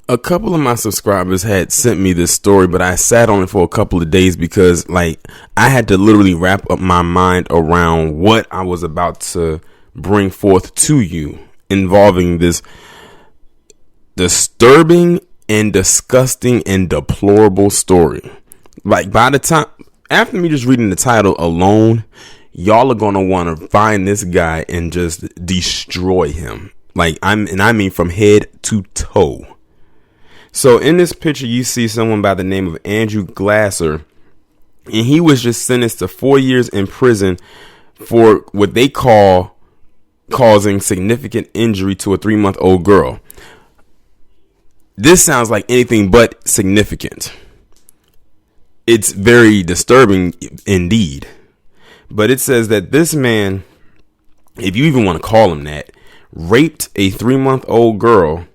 A couple of my subscribers had sent me this story, but I sat on it for a couple of days because I had to literally wrap up my mind around what I was about to bring forth to you involving this disturbing and disgusting and deplorable story. By the time, after me just reading the title alone, y'all are going to want to find this guy and just destroy him. I mean from head to toe. So in this picture, you see someone by the name of Andrew Glasser, and he was just sentenced to 4 years in prison for what they call causing significant injury to a 3-month-old girl. This sounds like anything but significant. It's very disturbing indeed. But it says that this man, if you even want to call him that, raped a 3-month-old girl,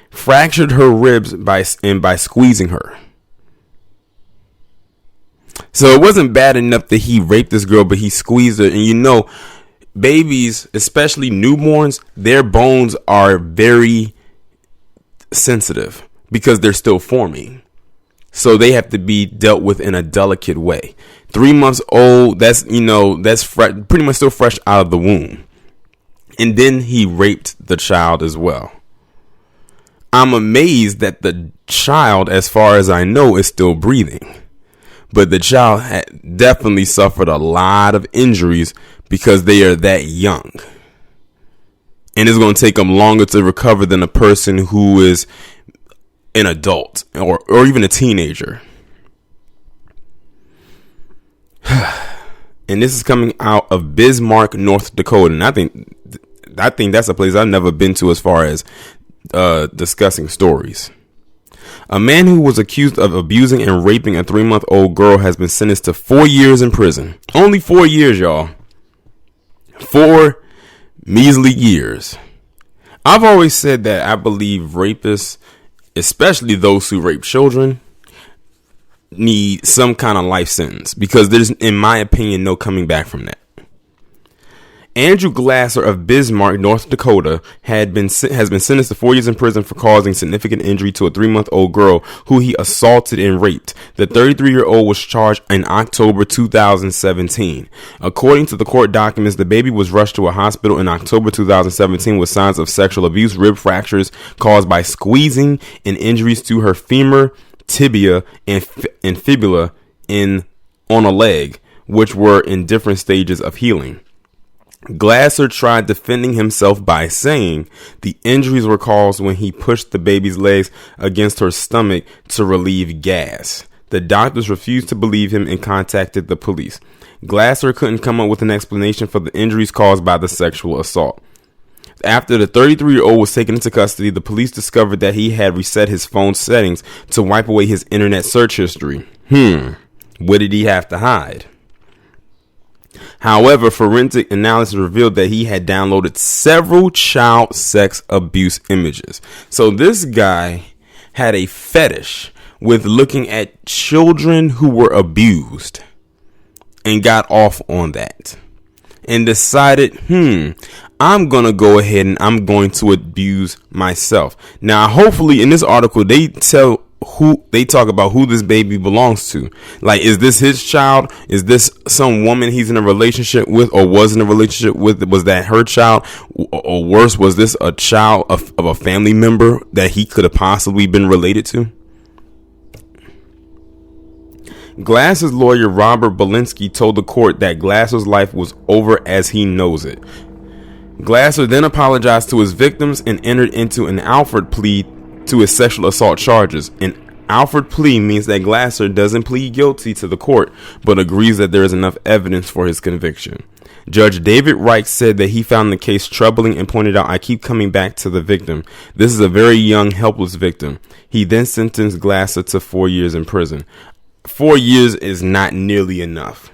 fractured her ribs by squeezing her. So it wasn't bad enough that he raped this girl, but he squeezed her. And babies, especially newborns, their bones are very sensitive because they're still forming. So they have to be dealt with in a delicate way. 3 months old, that's pretty much still fresh out of the womb. And then he raped the child as well. I'm amazed that the child, as far as I know, is still breathing. But the child had definitely suffered a lot of injuries because they are that young. And it's going to take them longer to recover than a person who is an adult or even a teenager. And this is coming out of Bismarck, North Dakota. And I think that's a place I've never been to as far as discussing stories. A man who was accused of abusing and raping a 3-month-old girl has been sentenced to 4 years in prison. Only 4 years, y'all. 4 measly years. I've always said that I believe rapists, especially those who rape children, need some kind of life sentence because there's, in my opinion, no coming back from that. Andrew Glasser of Bismarck, North Dakota, has been sentenced to 4 years in prison for causing significant injury to a 3-month-old girl who he assaulted and raped. The 33-year-old was charged in October 2017. According to the court documents, the baby was rushed to a hospital in October 2017 with signs of sexual abuse, rib fractures caused by squeezing, and injuries to her femur, tibia, and fibula on a leg, which were in different stages of healing. Glasser tried defending himself by saying the injuries were caused when he pushed the baby's legs against her stomach to relieve gas. The doctors refused to believe him and contacted the police. Glasser couldn't come up with an explanation for the injuries caused by the sexual assault. After the 33-year-old was taken into custody, the police discovered that he had reset his phone settings to wipe away his internet search history. What did he have to hide? However, forensic analysis revealed that he had downloaded several child sex abuse images. So this guy had a fetish with looking at children who were abused and got off on that and decided, I'm going to go ahead and I'm going to abuse myself. Now, hopefully in this article, they talk about who this baby belongs to. Like, is this his child? Is this some woman he's in a relationship with or was in a relationship with? Was that her child? Or worse, was this a child of a family member that he could have possibly been related to? Glasser's lawyer, Robert Belinsky, told the court that Glasser's life was over as he knows it. Glasser then apologized to his victims and entered into an Alford plea to his sexual assault charges. An Alford plea means that Glasser doesn't plead guilty to the court, but agrees that there is enough evidence for his conviction. Judge David Reich said that he found the case troubling and pointed out, I keep coming back to the victim. This is a very young, helpless victim. He then sentenced Glasser to 4 years in prison. 4 years is not nearly enough,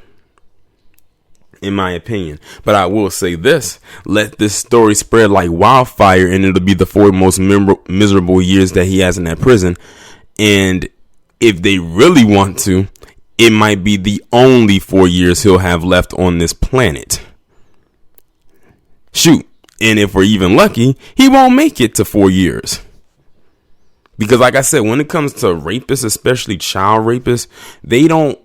in my opinion. But I will say this, let this story spread like wildfire and it'll be the 4 most miserable years that he has in that prison. And if they really want to, it might be the only 4 years he'll have left on this planet. Shoot. And if we're even lucky, he won't make it to 4 years. Because like I said, when it comes to rapists, especially child rapists, they don't,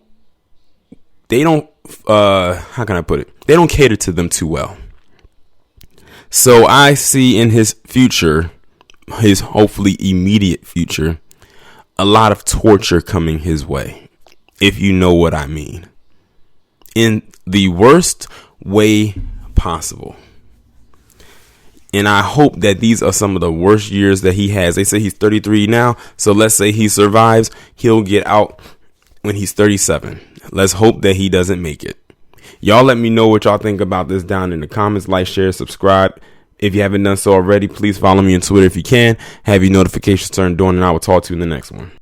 how can I put it? They don't cater to them too well. So I see in his future, his hopefully immediate future, a lot of torture coming his way, if you know what I mean. In the worst way possible. And I hope that these are some of the worst years that he has. They say he's 33 now. So let's say he survives. He'll get out when he's 37. Let's hope that he doesn't make it. Y'all let me know what y'all think about this down in the comments. Like, share, subscribe. If you haven't done so already, please follow me on Twitter if you can. Have your notifications turned on, and I will talk to you in the next one.